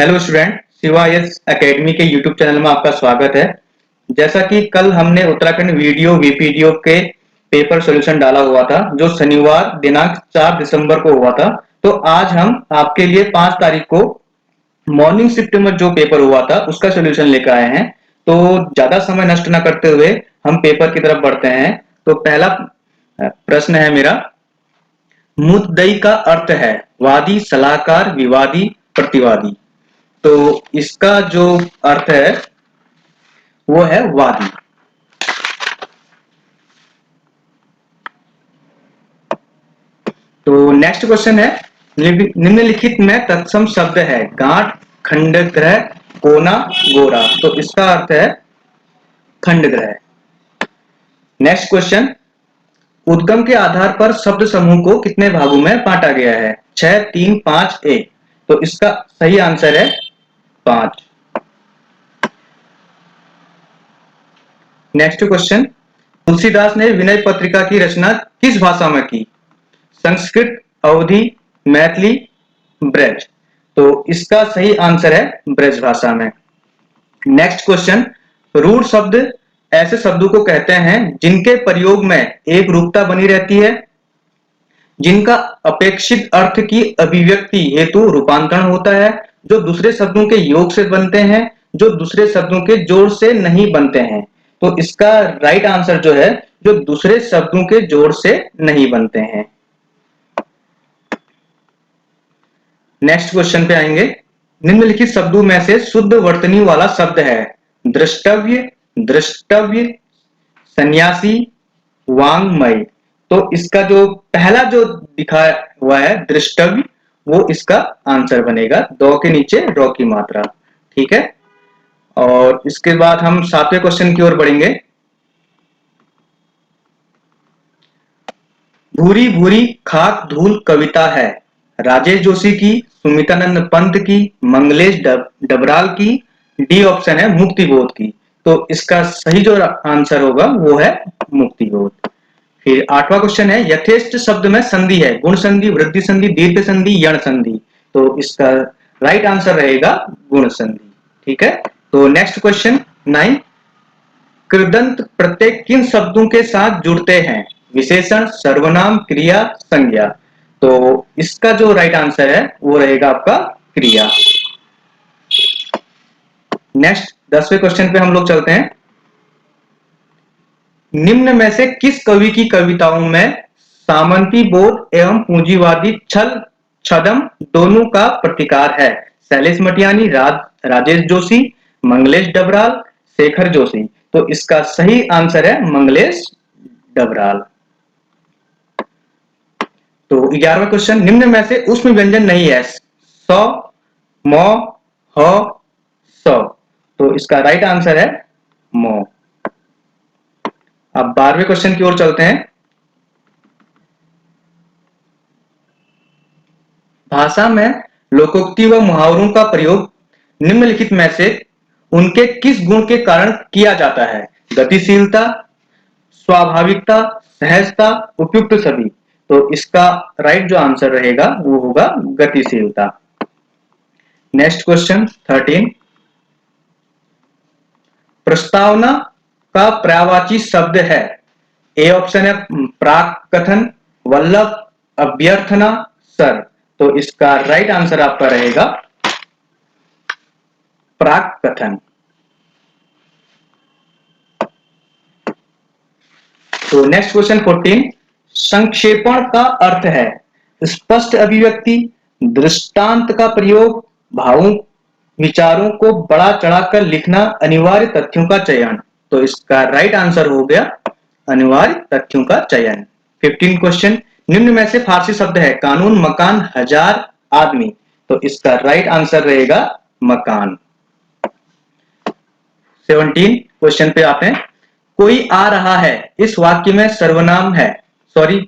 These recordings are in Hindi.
Hello student, Shiva yes academy के यूट्यूब चैनल में आपका स्वागत है। जैसा कि कल हमने उत्तराखंड वीडियो वीपीडीओ के पेपर सॉल्यूशन डाला हुआ था, जो शनिवार दिनांक 4 दिसंबर को हुआ था। तो आज हम आपके लिए 5 तारीख को मॉर्निंग शिफ्ट में जो पेपर हुआ था उसका सॉल्यूशन लेकर आए हैं। तो ज्यादा समय नष्ट न करते हुए हम पेपर की तरफ बढ़ते हैं। तो पहला प्रश्न है मेरा, मुद्दई का अर्थ है वादी, सलाहकार, विवादी, प्रतिवादी। तो इसका जो अर्थ है वो है वादी। तो नेक्स्ट क्वेश्चन है, निम्नलिखित में तत्सम शब्द है गांठ, खंडग्रह, कोना, गोरा। तो इसका अर्थ है खंडग्रह। नेक्स्ट क्वेश्चन, उद्गम के आधार पर शब्द समूह को कितने भागों में बांटा गया है? 6, 3, 5, 1। तो इसका सही आंसर है 5। नेक्स्ट क्वेश्चन, तुलसीदास ने विनय पत्रिका की रचना किस भाषा में की? संस्कृत, अवधी, मैथिली, ब्रज। तो इसका सही आंसर है ब्रज भाषा में। नेक्स्ट क्वेश्चन, रूढ़ शब्द ऐसे शब्दों को कहते हैं जिनके प्रयोग में एक रूपता बनी रहती है, जिनका अपेक्षित अर्थ की अभिव्यक्ति हेतु रूपांतरण होता है, जो दूसरे शब्दों के योग से बनते हैं, जो दूसरे शब्दों के जोड़ से नहीं बनते हैं। तो इसका राइट आंसर जो है, जो दूसरे शब्दों के जोड़ से नहीं बनते हैं। नेक्स्ट क्वेश्चन पे आएंगे, निम्नलिखित शब्दों में से शुद्ध वर्तनी वाला शब्द है द्रष्टव्य, दृष्टव्य, सन्यासी, वांग्मय। तो इसका जो पहला जो दिखा हुआ है दृष्टव्य, वो इसका आंसर बनेगा। दो के नीचे रो की मात्रा। ठीक है, और इसके बाद हम 7वें क्वेश्चन की ओर बढ़ेंगे। भूरी भूरी खाक धूल कविता है राजेश जोशी की, सुमितानंद पंत की, मंगलेश डबराल की, डी ऑप्शन है मुक्तिबोध की। तो इसका सही जो आंसर होगा वो है मुक्तिबोध। फिर 8वां क्वेश्चन है, यथेष्ट शब्द में संधि है गुण संधि, वृद्धि संधि, दीर्घ संधि, यण संधि। तो इसका राइट आंसर रहेगा गुण संधि। ठीक है, तो नेक्स्ट क्वेश्चन 9, कृदंत प्रत्यय किन शब्दों के साथ जुड़ते हैं? विशेषण, सर्वनाम, क्रिया, संज्ञा। तो इसका जो राइट आंसर है वो रहेगा आपका क्रिया। नेक्स्ट 10वें क्वेश्चन पे हम लोग चलते हैं। निम्न में से किस कवि की कविताओं में सामंती बोध एवं पूंजीवादी छल छदम दोनों का प्रतिकार है? शैलेश मटियानी, राजेश जोशी, मंगलेश डबराल, शेखर जोशी। तो इसका सही आंसर है मंगलेश डबराल। तो 11वां क्वेश्चन, निम्न में से ऊष्म व्यंजन नहीं है सौ, मौ, ह, सौ। तो इसका राइट आंसर है मौ। अब 12वें क्वेश्चन की ओर चलते हैं। भाषा में लोकोक्ति व मुहावरों का प्रयोग निम्नलिखित में से उनके किस गुण के कारण किया जाता है? गतिशीलता, स्वाभाविकता, सहजता, उपयुक्त सभी। तो इसका राइट जो आंसर रहेगा वो होगा गतिशीलता। नेक्स्ट क्वेश्चन 13, प्रस्तावना का पर्यायवाची शब्द है? ए ऑप्शन है प्राक कथन, वल्लभ, अभ्यर्थना, सर। तो इसका राइट आंसर आपका रहेगा प्राक कथन। तो नेक्स्ट क्वेश्चन 14, संक्षेपण का अर्थ है स्पष्ट अभिव्यक्ति, दृष्टांत का प्रयोग, भावों विचारों को बढ़ा चढ़ाकर लिखना, अनिवार्य तथ्यों का चयन। तो इसका राइट आंसर हो गया अनिवार्य तथ्यों का चयन। 15 क्वेश्चन, निम्न में से फारसी शब्द है कानून, मकान, हजार, आदमी। तो इसका राइट आंसर रहेगा मकान। 17 क्वेश्चन पे आते हैं, कोई आ रहा है इस वाक्य में सर्वनाम है, सॉरी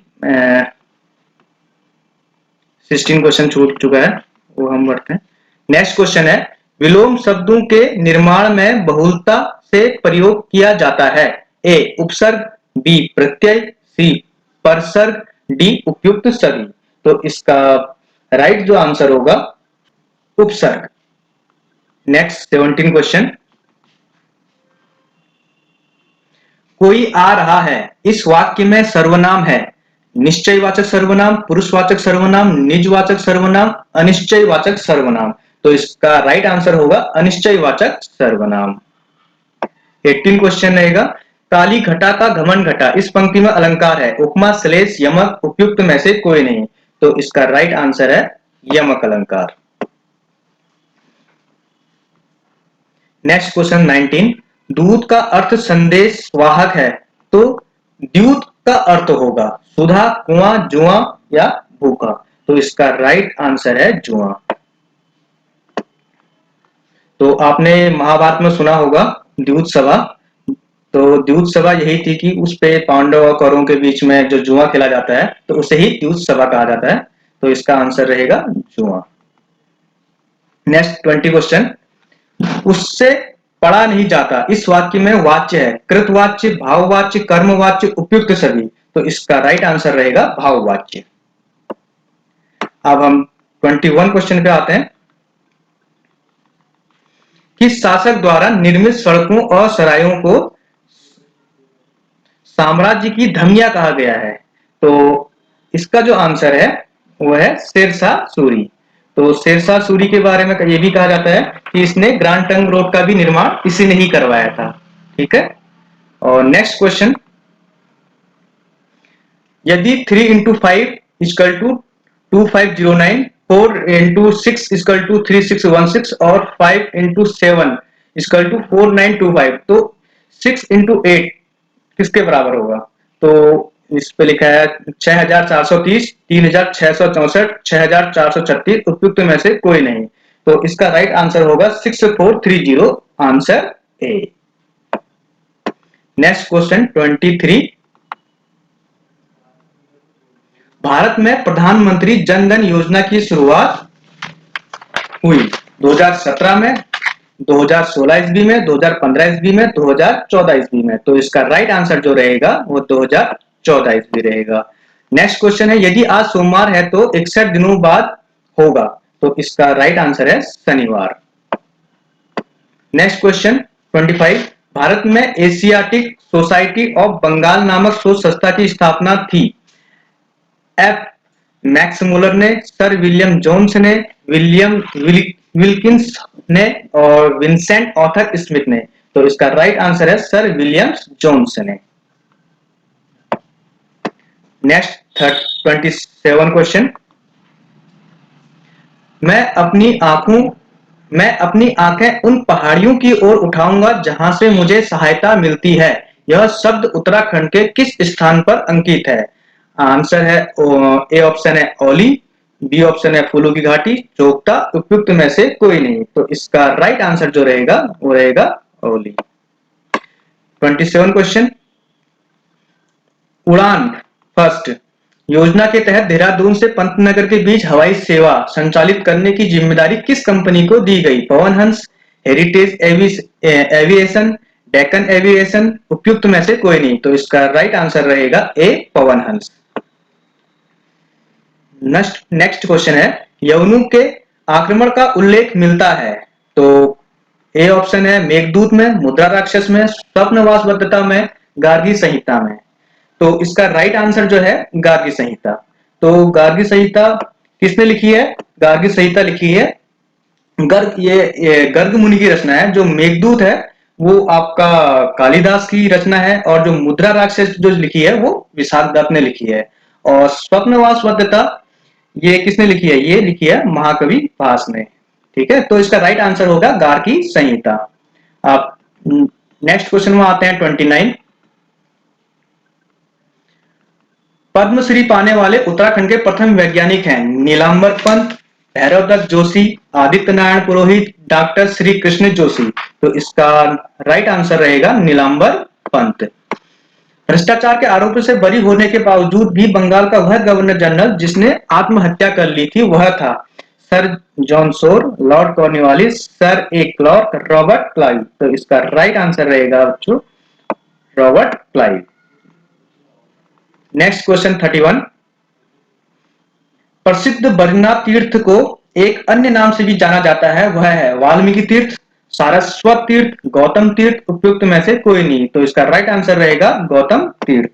16 क्वेश्चन छूट चुका है, वो हम बढ़ते हैं। नेक्स्ट क्वेश्चन है, विलोम शब्दों के निर्माण में बहुलता से प्रयोग किया जाता है? ए उपसर्ग, बी प्रत्यय, सी परसर्ग, डी उपयुक्त सभी। तो इसका राइट जो आंसर होगा उपसर्ग। Next 17 question. कोई आ रहा है, इस वाक्य में सर्वनाम है निश्चयवाचक सर्वनाम, पुरुषवाचक सर्वनाम, निजवाचक सर्वनाम, अनिश्चयवाचक सर्वनाम। तो इसका राइट आंसर होगा अनिश्चयवाचक सर्वनाम। 18 क्वेश्चन रहेगा। काली घटा का घमंड घटा, इस पंक्ति में अलंकार है, उपमा, श्लेष, यमक, उपयुक्त में से कोई नहीं। तो इसका राइट आंसर है यमक अलंकार। Next question 19। दूत का अर्थ संदेश वाहक है, तो द्यूत का अर्थ होगा सुधा, कुआं, जुआ या भूखा। तो इसका राइट आंसर है जुआ। तो आपने महाभारत में सुना होगा द्यूत सभा। तो द्यूत सभा यही थी कि उस पे पांडव और कौरवों के बीच में जो जुआ खेला जाता है, तो उसे ही द्यूत सभा कहा जाता है। तो इसका आंसर रहेगा जुआ। Next 20 question. उससे पढ़ा नहीं जाता, इस वाक्य में वाच्य है कृतवाच्य, भाववाच्य, कर्मवाच्य, उपयुक्त सभी। तो इसका राइट आंसर रहेगा भाववाच्य। अब हम 21 क्वेश्चन पे आते हैं। किस शासक द्वारा निर्मित सड़कों और सरायों को साम्राज्य की धमिया कहा गया है? तो इसका जो आंसर है वो है शेरशाह सूरी। तो शेरशाह सूरी के बारे में ये भी कहा जाता है कि इसने ग्रांड ट्रंक रोड का भी निर्माण इसी ने ही करवाया था। ठीक है। और नेक्स्ट क्वेश्चन। यदि 3 into 5 equal to 2509, 4 into 6 equal to 3616 और 5 इंटू 7 इजकल टू 4925, तो 6 इंटू 8 किसके बराबर होगा? तो इस पे लिखा है 6430, 3664, 6436, उपयुक्त में से कोई नहीं। तो इसका राइट आंसर होगा 6430, answer A. Next question 23। Bharat में प्रधानमंत्री जन धन योजना की शुरुआत हुई 2017 में, 2016 ईस्वी में, 2015 ईस्वी में, 2014 ईस्वी में। तो इसका राइट आंसर जो रहेगा वो 2014 ईस्वी रहेगा। नेक्स्ट क्वेश्चन है, यदि आज सोमवार है तो 61 दिनों बाद होगा। तो इसका राइट आंसर है शनिवार। Next question 25। भारत में एशियाटिक सोसाइटी ऑफ बंगाल नामक शोध संस्था की स्थापना थी। एफ मैक्स मुलर ने, सर विलियम जोन्स ने, विलियम विल्किंस ने और विंसेंट ऑर्थर स्मिथ ने। तो इसका राइट आंसर है सर विलियम जोन्स ने। Next 27 question. मैं अपनी आंखें उन पहाड़ियों की ओर उठाऊंगा जहां से मुझे सहायता मिलती है, यह शब्द उत्तराखंड के किस स्थान पर अंकित है? आंसर है ए ऑप्शन है ओली, बी ऑप्शन है फूलों की घाटी, चोपता, उपयुक्त में से कोई नहीं। तो इसका राइट आंसर जो रहेगा वो रहेगा ओली। 27 क्वेश्चन। उड़ान फर्स्ट योजना के तहत देहरादून से पंतनगर के बीच हवाई सेवा संचालित करने की जिम्मेदारी किस कंपनी को दी गई? Pawan Hans, heritage aviation, Deccan aviation, उपयुक्त में से कोई नहीं। तो इसका राइट आंसर रहेगा ए पवन हंस। नेक्स्ट क्वेश्चन है, यवनु के आक्रमण का उल्लेख मिलता है। तो ए ऑप्शन है मेघदूत में, मुद्रा राक्षस में, स्वप्नवासवदत्ता में, गार्गी संहिता में। तो इसका राइट आंसर जो है गार्गी संहिता। तो गार्गी संहिता किसने लिखी है? गार्गी संहिता लिखी है गर्ग, ये गर्ग मुनि की रचना है। जो मेघदूत है वो आपका कालिदास की रचना है, और जो मुद्रा राक्षस जो लिखी है वो विशाख दत्त ने लिखी है। और स्वप्नवासवदत्ता ये किसने लिखी है? ये लिखी है महाकवि भास ने। ठीक है। तो इसका राइट आंसर होगा गार्गी संहिता। आप नेक्स्ट क्वेश्चन में आते हैं 29। पद्मश्री पाने वाले उत्तराखंड के प्रथम वैज्ञानिक हैं नीलांबर पंत, भैरव दत्त जोशी, आदित्य नारायण पुरोहित, डॉक्टर श्री कृष्ण जोशी। तो इसका राइट आंसर रहेगा नीलांबर पंत। भ्रष्टाचार के आरोप से बरी होने के बावजूद भी बंगाल का वह गवर्नर जनरल जिसने आत्महत्या कर ली थी वह था sir John Shore, Lord Cornwallis, sir A Clarke, Robert Clive. तो इसका राइट आंसर रहेगा बच्चों रॉबर्ट क्लाइव। Next question 31। प्रसिद्ध बद्रीनाथ तीर्थ को एक अन्य नाम से भी जाना जाता है, वह है वाल्मीकि तीर्थ, सारस्वत तीर्थ, गौतम तीर्थ, उपयुक्त में से कोई नहीं। तो इसका राइट आंसर रहेगा गौतम तीर्थ।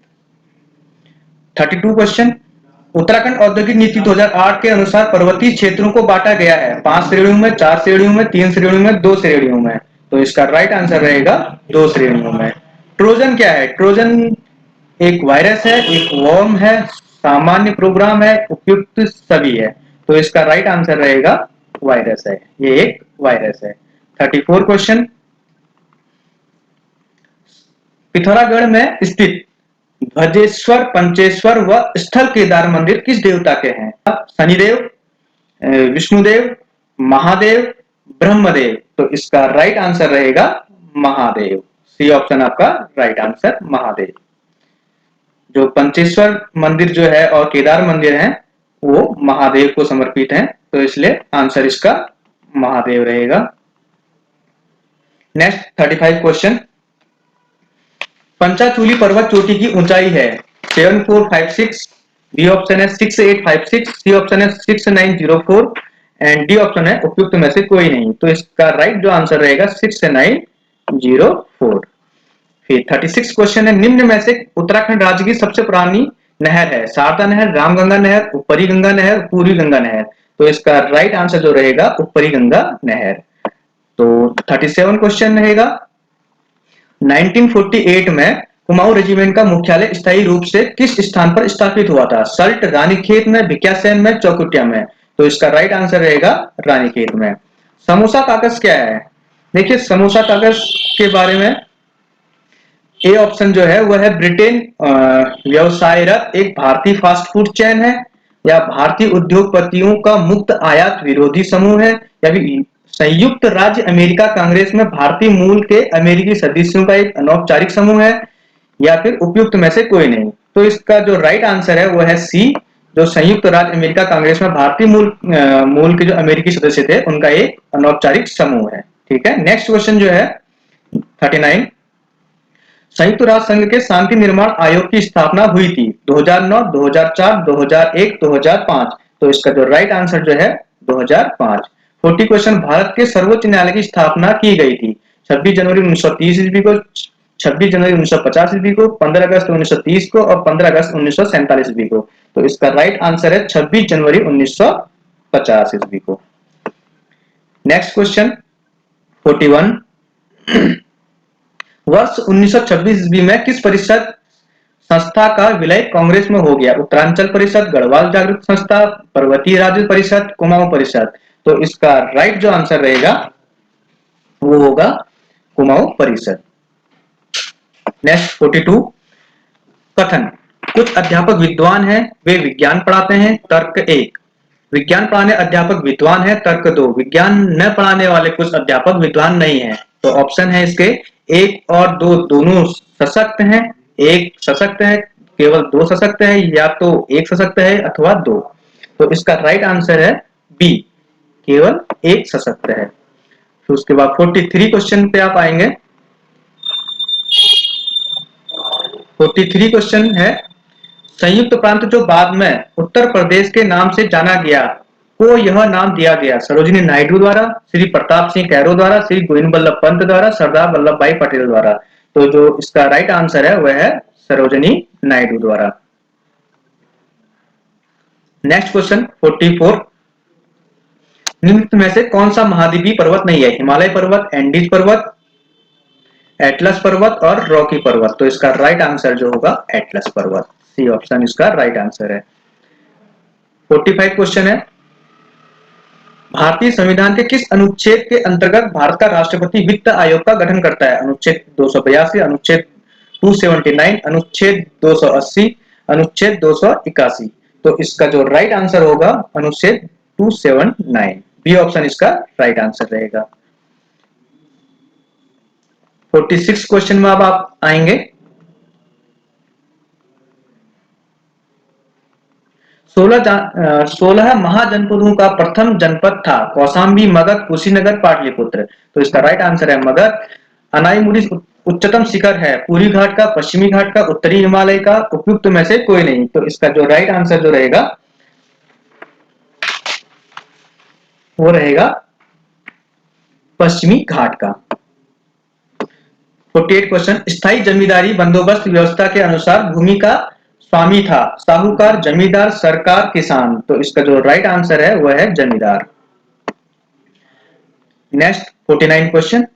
32 क्वेश्चन, उत्तराखंड औद्योगिक नीति 2008 के अनुसार पर्वतीय क्षेत्रों को बांटा गया है 5 श्रेणियों में, 4 श्रेणियों में, 3 श्रेणियों में, 2 श्रेणियों में। तो इसका राइट आंसर रहेगा 2 श्रेणियों में। ट्रोजन क्या है? ट्रोजन एक वायरस है, एक वर्म है, सामान्य प्रोग्राम है, उपयुक्त सभी है। तो इसका राइट आंसर रहेगा वायरस है, ये एक वायरस है। 34 क्वेश्चन, पिथौरागढ़ में स्थित ध्वजेश्वर, पंचेश्वर व स्थल केदार मंदिर किस देवता के हैं? शनिदेव, विष्णुदेव, महादेव, ब्रह्मदेव। तो इसका राइट आंसर रहेगा महादेव। सी ऑप्शन आपका राइट आंसर, महादेव। जो पंचेश्वर मंदिर जो है और केदार मंदिर है वो महादेव को समर्पित है, तो इसलिए आंसर इसका महादेव रहेगा। नेक्स्ट 35 क्वेश्चन, पंचाचूली पर्वत चोटी की ऊंचाई है 7456, बी ऑप्शन है 6856, सी ऑप्शन है 6904 एंड डी ऑप्शन है उपयुक्त में से कोई नहीं। तो इसका राइट जो आंसर रहेगा 6904। फिर 36 क्वेश्चन है, निम्न में से उत्तराखंड राज्य की सबसे पुरानी नहर है? शारदा नहर, रामगंगा नहर, ऊपरी गंगा नहर, पूर्वी गंगा नहर। तो इसका राइट आंसर जो रहेगा ऊपरी गंगा नहर। तो 37 क्वेश्चन रहेगा, 1948 में कुमाऊं रेजिमेंट का मुख्यालय स्थायी रूप से किस स्थान पर स्थापित हुआ था? सल्ट, रानीखेत में, भिकियासैन में, चौकुटिया में। तो इसका राइट आंसर रहेगा रानीखेत में। समोसा कागज क्या है? देखिए समोसा कागज के बारे में ए ऑप्शन जो है वह है ब्रिटेन व्यवसायरत एक भारतीय फास्ट फूड चेन है, या भारतीय उद्योगपतियों का मुक्त आयात विरोधी समूह है, या फिर संयुक्त राज्य अमेरिका कांग्रेस में भारतीय मूल के अमेरिकी सदस्यों का एक अनौपचारिक समूह है, या फिर उपयुक्त में से कोई नहीं। तो इसका जो राइट आंसर है वह है सी, जो संयुक्त राज्य अमेरिका कांग्रेस में भारतीय मूल के जो अमेरिकी सदस्य थे उनका एक अनौपचारिक समूह है। ठीक है, नेक्स्ट क्वेश्चन जो है 39, संयुक्त राष्ट्र संघ के शांति निर्माण आयोग की स्थापना हुई थी 2009, 2004, 2001, 2005। तो इसका जो राइट आंसर जो है 2005। 40 क्वेश्चन, भारत के सर्वोच्च न्यायालय की स्थापना की गई थी 26 जनवरी 1930 ईस्वी को, 26 जनवरी 1950 ईस्वी को, 15 अगस्त 1930 को और 15 अगस्त 1947 ईस्वी को। तो इसका राइट आंसर है 26 जनवरी 1950 ईस्वी को। नेक्स्ट क्वेश्चन 41, वर्ष 1926 ईस्वी में किस परिषद संस्था का विलय कांग्रेस में हो गया? उत्तरांचल परिषद, गढ़वाल जागृत संस्था, पर्वतीय राज्य परिषद, कुमाऊं परिषद। तो इसका राइट जो आंसर रहेगा वो होगा कुमाऊं परिषद। नेक्स्ट 42, कथन, कुछ अध्यापक विद्वान हैं, वे विज्ञान पढ़ाते हैं। तर्क 1, विज्ञान पढ़ाने अध्यापक विद्वान है। तर्क 2, विज्ञान न पढ़ाने वाले कुछ अध्यापक विद्वान नहीं है। तो ऑप्शन है इसके 1 और 2 दोनों सशक्त हैं, एक सशक्त है, केवल 2 सशक्त है, या तो एक सशक्त है अथवा 2। तो इसका राइट आंसर है बी, केवल एक सशक्त है। तो उसके बाद 43 क्वेश्चन पे आप आएंगे। 43 क्वेश्चन है, संयुक्त प्रांत जो बाद में उत्तर प्रदेश के नाम से जाना गया को यह नाम दिया गया? सरोजिनी नायडू द्वारा, श्री प्रताप सिंह कैरो द्वारा, श्री गोविंद बल्लभ पंत द्वारा, सरदार वल्लभ भाई पटेल द्वारा। तो जो इसका राइट आंसर है वह है सरोजिनी नायडू द्वारा। नेक्स्ट क्वेश्चन 44, निम्न में से कौन सा महाद्वीपीय पर्वत नहीं है? हिमालय पर्वत, एंडीज पर्वत, एटलस पर्वत और रॉकी पर्वत। तो इसका राइट आंसर जो होगा एटलस पर्वत। सी ऑप्शन इसका राइट आंसर है। 45 क्वेश्चन है, भारतीय संविधान के किस अनुच्छेद के अंतर्गत भारत का राष्ट्रपति वित्त आयोग का गठन करता है? अनुच्छेद 282, अनुच्छेद 279, अनुच्छेद 280, अनुच्छेद 281। तो इसका जो राइट आंसर होगा अनुच्छेद 279, बी ऑप्शन इसका राइट आंसर रहेगा। 46 क्वेश्चन में अब आप आएंगे। 16 महाजनपदों का प्रथम जनपद था कौशाम्बी, मगध, कुशीनगर, पाटलिपुत्र। तो इसका राइट आंसर है मगध। अनाईमुड़ी उच्चतम शिखर है पूरी घाट का, पश्चिमी घाट का, उत्तरी हिमालय का, उपयुक्त में से कोई नहीं। तो इसका जो राइट आंसर जो रहेगा वो रहेगा पश्चिमी घाट का। 48 क्वेश्चन, स्थायी जमींदारी बंदोबस्त व्यवस्था के अनुसार भूमि का स्वामी था साहूकार, जमींदार, सरकार, किसान। तो इसका जो राइट आंसर है वह है जमींदार। नेक्स्ट 49 क्वेश्चन,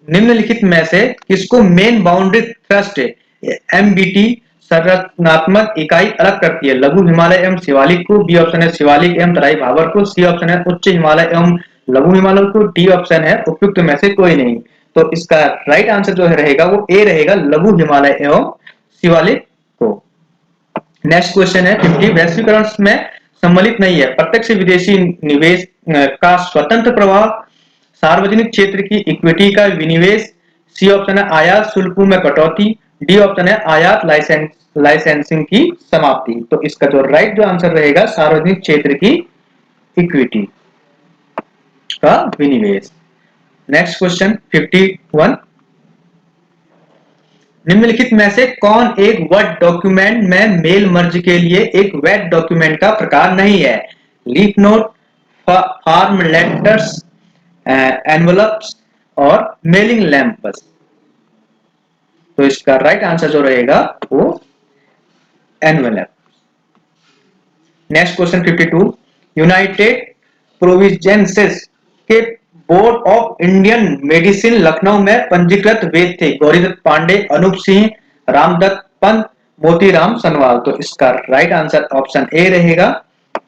निम्नलिखित में से किसको मेन बाउंड्री थ्रस्ट एमबीटी संरचनात्मक इकाई अलग करती है? लघु हिमालय एवं शिवालिक को, बी ऑप्शन है शिवालिक एवं तराई भाबर को, सी ऑप्शन है उच्च हिमालय एवं लघु हिमालय को, डी ऑप्शन है उपयुक्त में से कोई नहीं। तो इसका राइट आंसर जो है रहेगा वो ए रहेगा, लघु हिमालय एवं शिवालिक को। नेक्स्ट क्वेश्चन है 50, वैश्वीकरण में सम्मिलित नहीं है प्रत्यक्ष विदेशी निवेश का स्वतंत्र प्रवाह, सार्वजनिक क्षेत्र की इक्विटी का विनिवेश, सी ऑप्शन है आयात शुल्कों में कटौती, डी ऑप्शन है आयात लाइसेंसिंग की समाप्ति। तो इसका जो राइट जो आंसर रहेगा सार्वजनिक क्षेत्र की इक्विटी का विनिवेश। नेक्स्ट क्वेश्चन 51, निम्नलिखित में से कौन एक वर्ड डॉक्यूमेंट में मेल मर्ज के लिए एक वेट डॉक्यूमेंट का प्रकार नहीं है? Leaf note, form letters, envelopes और मेलिंग लैंप्स। तो इसका राइट आंसर जो रहेगा वो envelope. Next question 52, United Provinces के board of Indian medicine Lucknow में पंजीकृत वैद्य थे गौरीदत्त पांडे, अनूप सिंह, रामदत्त पंत, मोतीराम सनवाल। तो इसका राइट आंसर ऑप्शन ए रहेगा,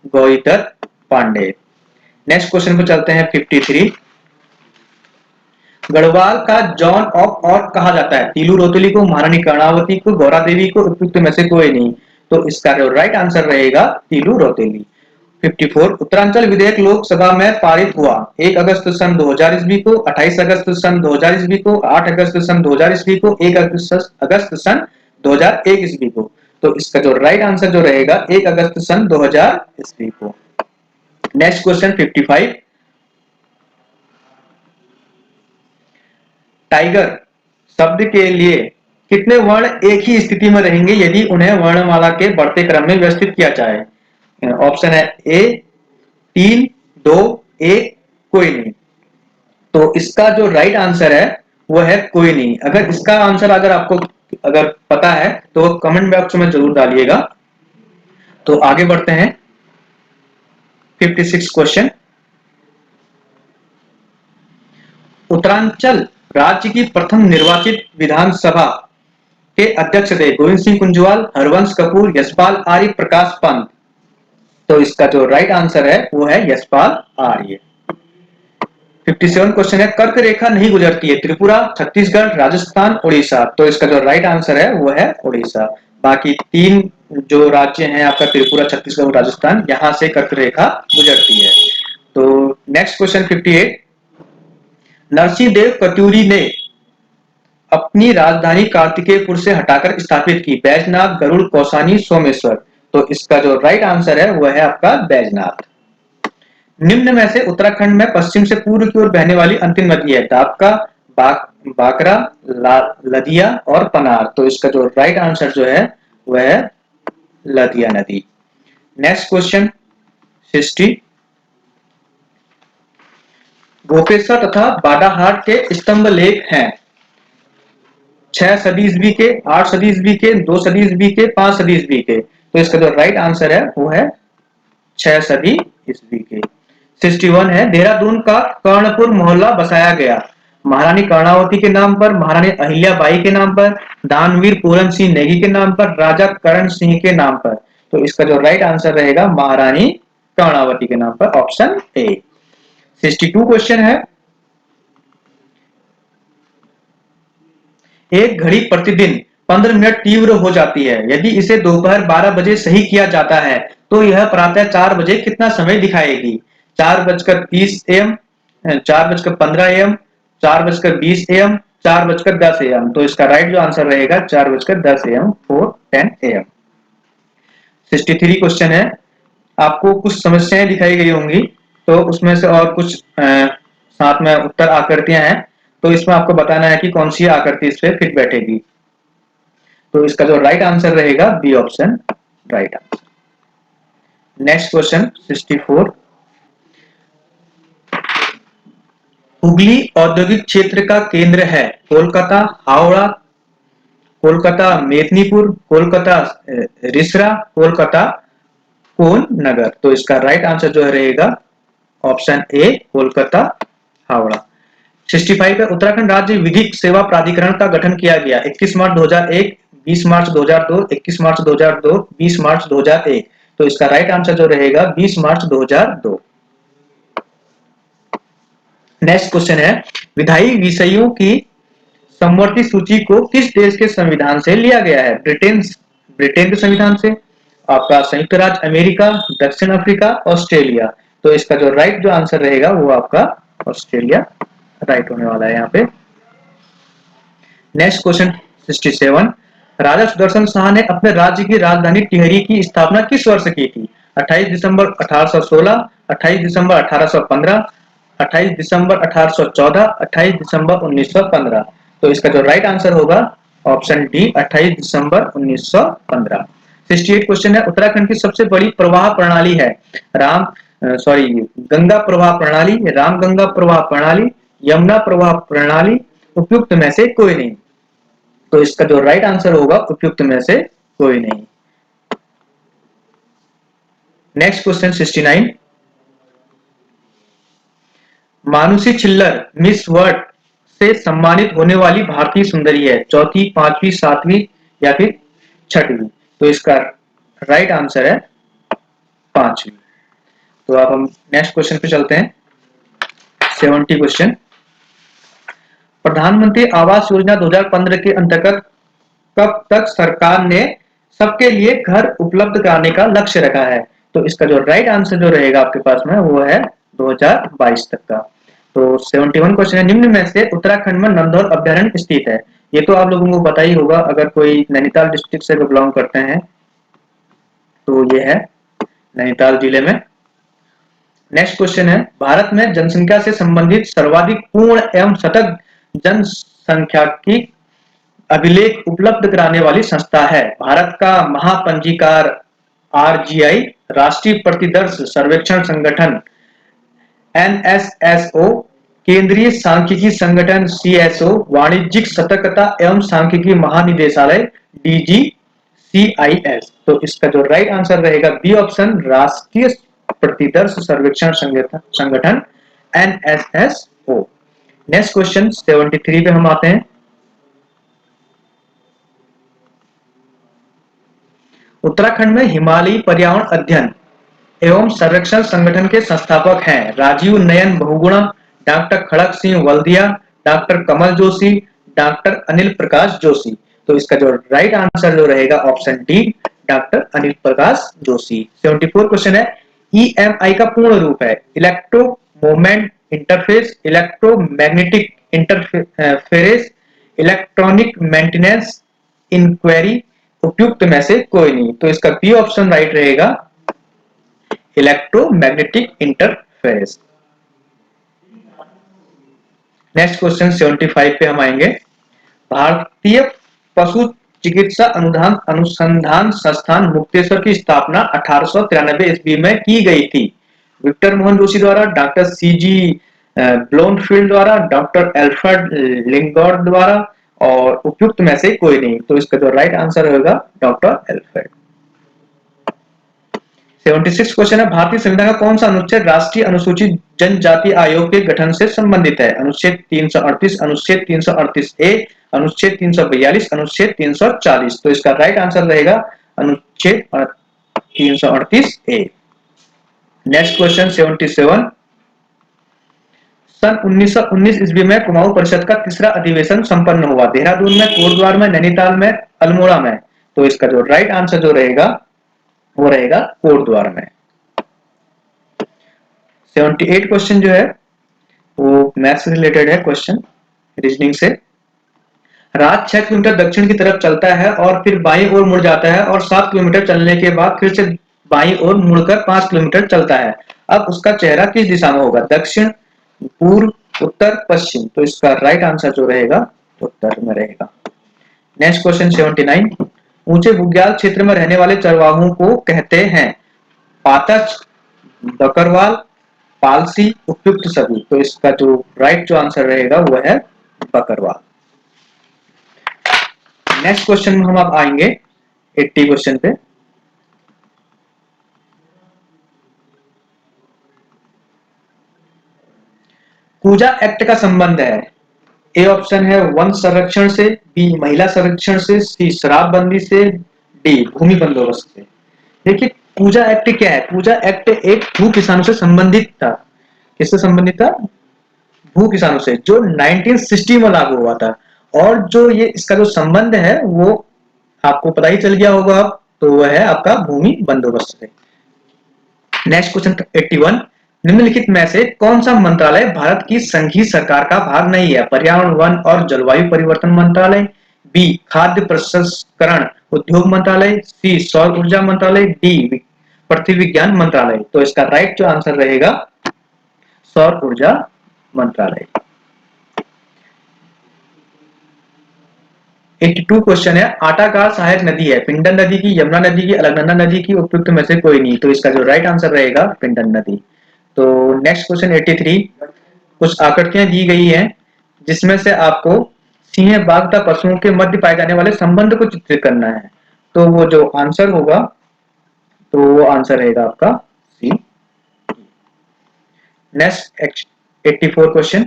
गौरीदत्त पांडे। नेक्स्ट क्वेश्चन पर चलते हैं 53, गढ़वाल का जॉन ऑफ आर्क कहा जाता है? तीलू रोतली को, महारानी कर्णावती को, गौरा देवी को, उपयुक्त में से कोई नहीं। तो इसका जो राइट आंसर रहेगा तीलू रोतेली। 54, उत्तरांचल विधेयक लोकसभा में पारित हुआ 1 अगस्त सन 2000 ईस्वी को, 28 अगस्त सन 2000 ईस्वी को, 8 अगस्त सन 2000 ईस्वी को, 1 अगस्त सन 2001 ईस्वी को। तो इसका जो राइट आंसर जो रहेगा 1 अगस्त सन 2000 ईस्वी को। नेक्स्ट क्वेश्चन 55, टाइगर शब्द के लिए कितने वर्ण एक ही स्थिति में रहेंगे यदि उन्हें वर्णमाला के बढ़ते क्रम में व्यवस्थित किया जाए? ऑप्शन है ए 3, 2, 1, कोई नहीं। तो इसका जो राइट आंसर है वो है कोई नहीं। अगर इसका आंसर आपको अगर पता है तो कमेंट बॉक्स में जरूर डालिएगा। तो आगे बढ़ते हैं 56 क्वेश्चन, उत्तरांचल राज्य की प्रथम निर्वाचित विधानसभा के अध्यक्ष थे गोविंद सिंह कुंजवाल, हरवंश कपूर, यशपाल आर्य, प्रकाश पंत। तो इसका जो राइट आंसर है वो है यशपाल आर्य। 57 क्वेश्चन है, कर्क रेखा नहीं गुजरती है त्रिपुरा, छत्तीसगढ़, राजस्थान, उड़ीसा। तो इसका जो राइट आंसर है वो है उड़ीसा। बाकी 3 जो राज्य हैं आपका त्रिपुरा, छत्तीसगढ़, राजस्थान, यहां से कर्क रेखा गुजरती है। तो नेक्स्ट क्वेश्चन 58, नरसिंह देव कत्यूरी ने अपनी राजधानी कार्तिकेयपुर से हटाकर स्थापित की बैजनाथ, गरुड़, कौसानी, सोमेश्वर। तो इसका जो राइट आंसर है वह है आपका बैजनाथ। निम्न में से उत्तराखंड में पश्चिम से पूर्व की ओर बहने वाली अंतिम नदी है? दाबका, बाकरा, लदिया और पनार। तो इसका जो राइट आंसर जो है वह है लदिया नदी। नेक्स्ट क्वेश्चन 60, गोपेश्वर तथा बाडाहाट के स्तंभ लेख हैं 6 सदी ईस्वी के, 8 सदी ईस्वी के, 2 सदी ईस्वी के, 5 सदी ईस्वी के। तो इसका जो राइट आंसर है वो है 6 सदी ईस्वी के। 61 है, देहरादून का कर्णपुर मोहल्ला बसाया गया महारानी कर्णावती के नाम पर, महारानी अहिल्याबाई के नाम पर, दानवीर पूरन सिंह नेगी के नाम पर, राजा करण सिंह के नाम पर। तो इसका जो राइट आंसर रहेगा महारानी कर्णावती के नाम पर, ऑप्शन ए। 62 क्वेश्चन है, एक घड़ी प्रतिदिन 15 मिनट तीव्र हो जाती है यदि इसे दोपहर 12 बजे सही किया जाता है तो यह प्रातः 4 बजे कितना समय दिखाएगी? 4:30 AM, 4:15 AM, 4:20 AM, 4:10 AM। तो इसका राइट जो आंसर रहेगा 4:10 AM, 4:10 AM। 63 क्वेश्चन है, आपको कुछ समस्याएं दिखाई गई होंगी तो उसमें से और कुछ साथ में उत्तर आकृतियां हैं, तो इसमें आपको बताना है कि कौन सी आकृति इस पे फिट बैठेगी। तो इसका जो राइट आंसर रहेगा B option right answer. Next question 64। Hooghly औद्योगिक क्षेत्र का केंद्र है कोलकाता, हावड़ा, कोलकाता मेदिनीपुर, कोलकाता रिसरा, कोलकाता कोन नगर। तो इसका राइट आंसर जो रहेगा ऑप्शन ए कोलकाता हावड़ा। 65 पे उत्तराखंड राज्य विधिक सेवा प्राधिकरण का गठन किया गया 21 मार्च 2001, 20 मार्च 2002, 21 मार्च 2002, 20 मार्च 2001। तो इसका राइट आंसर जो रहेगा 20 मार्च 2002। नेक्स्ट क्वेश्चन है विधायी विषयों की समवर्ती सूची को किस देश के संविधान से लिया गया है? ब्रिटेन के संविधान से, आपका संयुक्त राज्य अमेरिका, दक्षिण अफ्रीका, ऑस्ट्रेलिया। तो इसका जो राइट जो आंसर रहेगा वो आपका ऑस्ट्रेलिया राइट होने वाला है यहाँ पे। Next question 67। राजा सुदर्शन शाह ने अपने राज्य की राजधानी टिहरी की स्थापना किस वर्ष की थी? 28 दिसंबर 1816, 28 दिसंबर 1815, 28 दिसंबर 1814, 28 दिसंबर 1915। तो इसका जो राइट आंसर होगा ऑप्शन डी 28 दिसंबर 1915। 68 क्वेश्चन है उत्तराखंड की सबसे बड़ी प्रवाह प्रणाली है गंगा प्रवाह प्रणाली, राम गंगा प्रवाह प्रणाली, यमुना प्रवाह प्रणाली, उपयुक्त में से कोई नहीं। तो इसका जो राइट आंसर होगा उपयुक्त में से कोई नहीं। Next question 69। Manushi Chhillar miss world से सम्मानित होने वाली भारतीय सुंदरी है, चौथी, पांचवी, सातवीं या फिर छठवीं। तो इसका राइट आंसर है पांचवी। तो अब हम नेक्स्ट क्वेश्चन पे चलते हैं। 70 क्वेश्चन। प्रधानमंत्री आवास योजना 2015 के अंतर्गत कब तक सरकार ने सबके लिए घर उपलब्ध कराने का लक्ष्य रखा है? तो इसका जो राइट आंसर जो रहेगा आपके पास में वो है 2022 तक का। तो 71 क्वेश्चन है निम्न में से उत्तराखंड में नंदौर अभ्यारण्य स्थित है। ये तो आप लोगों को पता ही होगा अगर कोई नैनीताल डिस्ट्रिक्ट से बिलोंग करते हैं तो ये है नैनीताल जिले में। नेक्स्ट क्वेश्चन है भारत में जनसंख्या से संबंधित सर्वाधिक पूर्ण एवं शतक जनसंख्याकी अभिलेख उपलब्ध कराने वाली संस्था है। भारत का महापंजीकार आरजीआई, राष्ट्रीय प्रतिदर्श सर्वेक्षण संगठन एनएसएसओ, केंद्रीय सांख्यिकी संगठन सीएसओ, वाणिज्यिक सतर्कता एवं सांख्यिकी महानिदेशालय डीजीसीआईएस। तो इसका जो राइट आंसर रहेगा बी ऑप्शन राष्ट्रीय प्रतिदर्श सर्वेक्षण संगठन एनएसएसओ। नेक्स्ट क्वेश्चन 73 पे हम आते हैं। उत्तराखंड में हिमालयी पर्यावरण अध्ययन एवं संरक्षण संगठन के संस्थापक हैं Rajiv Nayan Bahuguna, doctor Khadak Singh Valdiya, doctor Kamal Joshi, doctor Anil Prakash Joshi. तो इसका जो राइट आंसर जो रहेगा option D doctor Anil Prakash Joshi. 74 question है ईएमआई का पूर्ण रूप है electro moment interface, electromagnetic interference, electronic maintenance inquiry, उपयुक्त में से कोई नहीं। तो इसका बी ऑप्शन राइट रहेगा इलेक्ट्रोमैग्नेटिक इंटरफेरेंस। नेक्स्ट क्वेश्चन 75 पे हम आएंगे। भारतीय पशु चिकित्सा अनुसंधान संस्थान मुक्तेश्वर की स्थापना 1893 ईस्वी में की गई थी। विक्टर मोहन जोशी द्वारा, डॉक्टर सीजी ब्लोनफील्ड द्वारा, डॉक्टर एल्फ्रेड लिंगार्ड द्वारा और उपयुक्त में से कोई नहीं। तो इसका जो राइट आंसर होगा डॉक्टर एल्फ्रेड। 76 क्वेश्चन है भारतीय संविधान का कौन सा अनुच्छेद राष्ट्रीय अनुसूचित जनजाति आयोग के गठन से संबंधित है? अनुच्छेद 338, अनुच्छेद 338 ए, अनुच्छेद 342, अनुच्छेद 340। तो इसका राइट आंसर रहेगा अनुच्छेद 338 ए। Next question 77। सन 1919 ईस्वी में कुमाऊं परिषद का तीसरा अधिवेशन संपन्न हुआ देहरादून में, कोटद्वार में, नैनीताल में, अल्मोड़ा में। तो इसका जो राइट आंसर जो रहेगा वो रहेगा कोटद्वार में। 78 क्वेश्चन जो है वो मैथ्स से रिलेटेड है क्वेश्चन रीजनिंग से। रात 6 किलोमीटर दक्षिण की तरफ चलता है और फिर बाईं ओर मुड़ जाता है और 7 किलोमीटर चलने के बाद फिर से बाईं ओर मुड़कर 5 किलोमीटर चलता है। अब उसका चेहरा किस दिशा में होगा? दक्षिण, पूर्व, उत्तर, पश्चिम। तो इसका राइट आंसर जो रहेगा उत्तर में रहेगा। Next question 79। ऊंचे बुग्याल क्षेत्र में रहने वाले चरवाहों को कहते हैं पातच, बकरवाल, पालसी, उपयुक्त सभी। तो इसका जो राइट जो आंसर रहेगा वो है बकरवाल। नेक्स्ट क्वेश्चन में हम अब आएंगे 80 क्वेश्चन पे। पूजा एक्ट का संबंध है, ए ऑप्शन है वन संरक्षण से, बी महिला संरक्षण से, सी शराबबंदी से, डी भूमि बंदोबस्त से। देखिए पूजा एक्ट क्या है, पूजा एक्ट एक भू किसानों से संबंधित था। किससे संबंधित था? भू किसानों से, जो 1960 में लागू हुआ था। और जो ये इसका जो संबंध है वो आपको पता ही चल गया होगा अब, तो वह है आपका भूमि बंदोबस्त से। नेक्स्ट क्वेश्चन 81, निम्नलिखित में से कौन सा मंत्रालय भारत की संघीय सरकार का भाग नहीं है? पर्यावरण, वन और जलवायु परिवर्तन मंत्रालय, बी खाद्य प्रसंस्करण उद्योग मंत्रालय, सी सौर ऊर्जा मंत्रालय, डी पृथ्वी विज्ञान मंत्रालय। तो इसका राइट जो आंसर रहेगा सौर ऊर्जा मंत्रालय। 82 क्वेश्चन है, आटाकार सहायक नदी है, पिंडन नदी की, यमुना नदी की, अलकनंदा नदी की, उपयुक्त में से कोई नहीं। तो इसका जो राइट आंसर रहेगा पिंडन नदी। तो नेक्स्ट क्वेश्चन 83, कुछ आकृतियां दी गई हैं जिसमें से आपको सिंह बाघ तथा पशुओं के मध्य पाए जाने वाले संबंध को चित्रित करना है। तो वो जो आंसर होगा तो वो आंसर रहेगा आपका सी। नेक्स्ट 84 क्वेश्चन,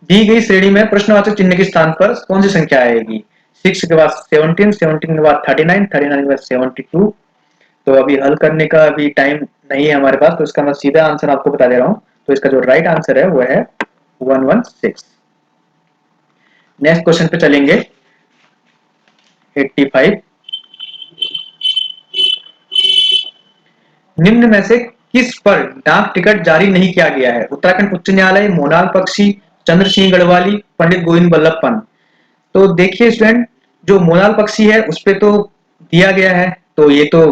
दी गई श्रेणी में प्रश्नवाचक चिन्ह के स्थान पर कौन सी संख्या आएगी? 6 के बाद 17, 17 के बाद 39, 39 के बाद 72। तो अभी हल करने का अभी टाइम नहीं है हमारे पास, तो इसका मैं सीधा आंसर आपको बता दे रहा हूं। तो इसका जो राइट आंसर है वो है 116। नेक्स्ट क्वेश्चन पे चलेंगे 85, निम्न में से किस पर डाक टिकट जारी नहीं किया गया है? उत्तराखंड उच्च न्यायालय, मोनाल पक्षी, चंद्र सिंह गढ़वाली, पंडित गोविंद बल्लभ पंत। तो देखिए स्टूडेंट, जो मोनाल पक्षी है उस पे तो दिया गया है, तो ये तो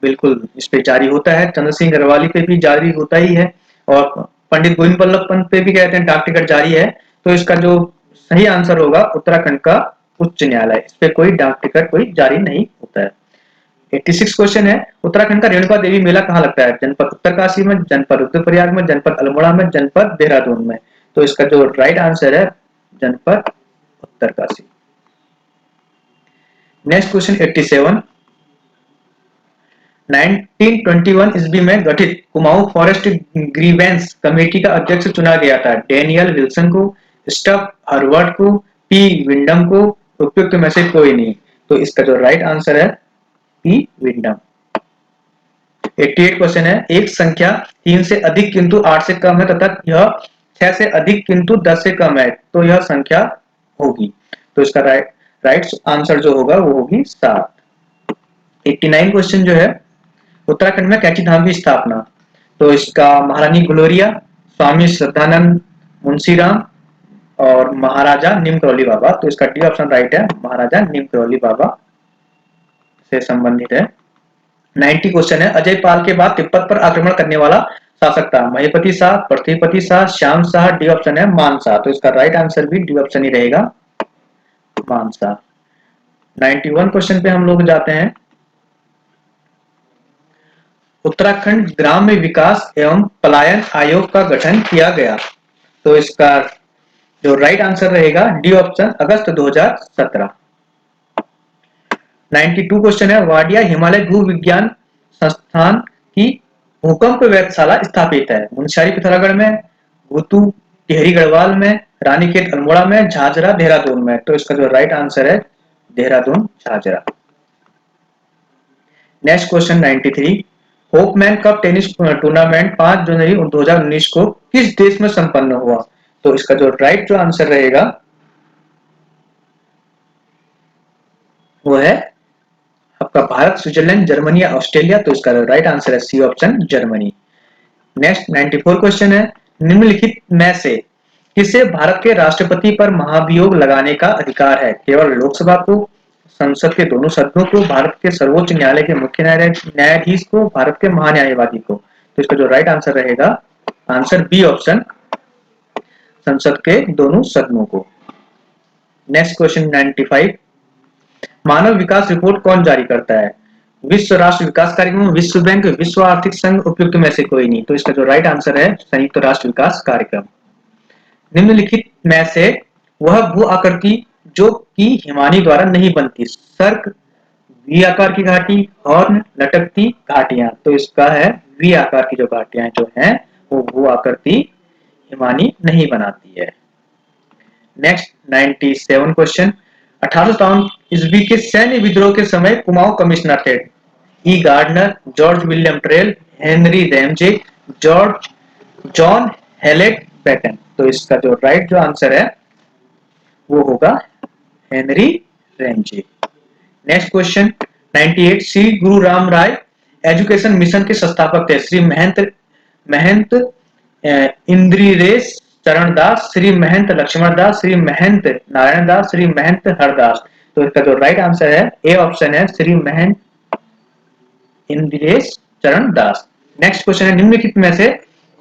बिल्कुल इस पे जारी होता है। चंद्र सिंह गढ़वाली पे भी जारी होता ही है, और पंडित गोविंद बल्लभ पंत पे भी कहते हैं डाक टिकट जारी है। तो इसका जो सही आंसर होगा उत्तराखंड का उच्च न्यायालय, इस पे कोई डाक टिकट कोई जारी नहीं होता है। 86 क्वेश्चन है, उत्तराखंड का रेणुका देवी मेला कहाँ लगता है? जनपद उत्तरकाशी में, जनपद रुद्रप्रयाग में, जनपद अल्मोड़ा में, जनपद देहरादून में। तो इसका जो राइट आंसर है जनपद उत्तरकाशी। नेक्स्ट क्वेश्चन 87, 1921 ईस्वी में गठित कुमाऊं फॉरेस्ट ग्रीवेंस कमेटी का अध्यक्ष चुना गया था? डेनियल विल्सन को, स्टफ हर्वर्ड को, पी विंडम को, उपयुक्त में से कोई नहीं। तो इसका जो राइट आंसर है पी विंडम। 88 क्वेश्चन है, एक संख्या 3 से अधिक किंतु 8 से कम है तथा यह 6 से अधिक किंतु 10 से कम है, तो यह संख्या होगी। तो इसका राइट आंसर जो होगा वो होगी 7। 89 क्वेश्चन जो है, उत्तराखंड में कैंची धाम की स्थापना? तो इसका महारानी ग्लोरिया, स्वामी श्रद्धानंद, मुंशीराम और महाराजा नीम करौली बाबा। तो इसका डी ऑप्शन राइट है, महाराजा नीम करौली बाबा से संबंधित है। 90 क्वेश्चन है, अजय पाल के बाद तिब्बत पर आक्रमण करने वाला शासक था? महीपति शाह, पृथ्वीपति शाह, श्याम शाह, डी ऑप्शन है मान शाह। तो इसका राइट आंसर भी डी ऑप्शन ही रहेगा, मान शाह। 91 क्वेश्चन पे हम लोग जाते हैं, उत्तराखंड ग्राम्य विकास एवं पलायन आयोग का गठन किया गया? तो इसका जो राइट आंसर रहेगा डी ऑप्शन, अगस्त 2017। 92 क्वेश्चन है, वाडिया हिमालय भू विज्ञान संस्थान की भूकंप वेधशाला स्थापित है? मुनस्यारी पिथौरागढ़ में, भूतू टिहरी गढ़वाल में, रानीखेत अल्मोड़ा में, झाझरा देहरादून में। तो इसका जो राइट आंसर है Dehradun Jhajhra. Next question 93, Hopman cup tennis tournament 5 जनवरी 2019 को किस देश में संपन्न हुआ? तो इसका जो राइट जो आंसर रहेगा वो है आपका भारत, स्विट्जरलैंड, जर्मनी या ऑस्ट्रेलिया। तो इसका राइट आंसर है C option, Germany. Next 94 question है, निम्नलिखित में से किसे भारत के राष्ट्रपति पर महाभियोग लगाने का अधिकार है? केवल लोकसभा को, संसद के दोनों सदनों को, भारत के सर्वोच्च न्यायालय के मुख्य न्यायाधीश को, भारत के महान्यायवादी को। तो इसका जो राइट आंसर रहेगा, आंसर बी ऑप्शन, संसद के दोनों सदनों को। नेक्स्ट क्वेश्चन 95, मानव विकास रिपोर्ट कौन जारी करता है? विश्व राष्ट्र विकास कार्यक्रम, विश्व बैंक, विश्व आर्थिक संघ, उपयुक्त में से कोई नहीं। तो इसका जो राइट आंसर है संयुक्त राष्ट्र विकास कार्यक्रम। निम्नलिखित में से वह भू आकृति जो कि हिमानी द्वारा नहीं बनती, सर्क, वी आकार की घाटी, हॉर्न, लटकती घाटियां। तो इसका है वी आकार की जो घाटियां जो हैं वो भू आकृति हिमानी नहीं बनाती है। नेक्स्ट 97 क्वेश्चन, 1857 ईस्वी के सैन्य विद्रोह के समय कुमाऊं कमिश्नर थे E Gardner, George William Traill, Henry Ramsay, George John Hallett Batten. तो इसका जो राइट जो आंसर है वो होगा Henry Ramsay. Next question 98, Shri Guru Ram राय एजुकेशन मिशन के संस्थापक थे श्री महंत इंद्रिरेश चरण दास, श्री महंत लक्ष्मण दास, श्री महंत नारायण दास, श्री महंत हरदास। तो इसका जो राइट आंसर है ए ऑप्शन है श्री महंत इंद्रिरेश चरण दास। नेक्स्ट क्वेश्चन है, निम्नलिखित में से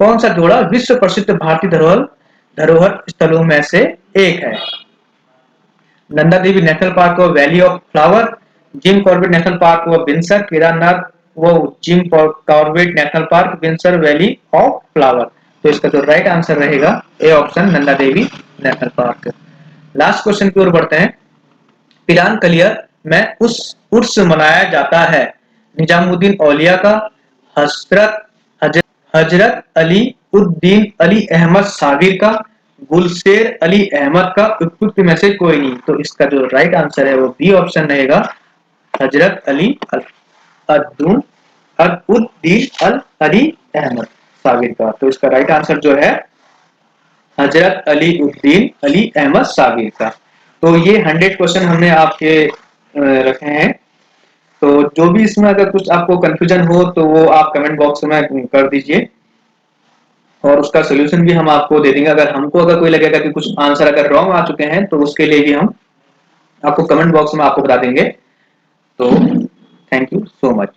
कौन सा जोड़ा विश्व प्रसिद्ध भारतीय धरोहर स्थलों में से एक है? नंदा देवी नेशनल पार्क व valley of flower, Jim Corbett national park व बिनसर, केदारनाथ वो Jim Corbett national park, Binsar valley of flower. तो इसका जो राइट आंसर रहेगा A option Nanda Devi national park. Last question की ओर बढ़ते हैं। पिरान कलियर में उस उर्स मनाया जाता है निजामुद्दीन औलिया का, हजरत अली उद्दीन अली अहमद साबिर का, गुलशेर अली अहमद का, उपयुक्त में से कोई नहीं। तो इसका जो राइट आंसर है वो बी ऑप्शन रहेगा हजरत अली उद्दीन अल अली अहमद साबिर का। तो इसका राइट आंसर जो है हजरत अली उद्दीन अली अहमद साबिर का। तो ये 100 क्वेश्चन हमने आपके रखे हैं। तो जो भी इसमें अगर कुछ आपको कंफ्यूजन हो तो वो आप कमेंट बॉक्स में कर दीजिए और उसका सोल्यूशन भी हम आपको दे देंगे। अगर कोई लगेगा कि कुछ आंसर अगर रॉन्ग आ चुके हैं तो उसके लिए भी हम आपको कमेंट बॉक्स में आपको बता देंगे। तो थैंक यू सो मच।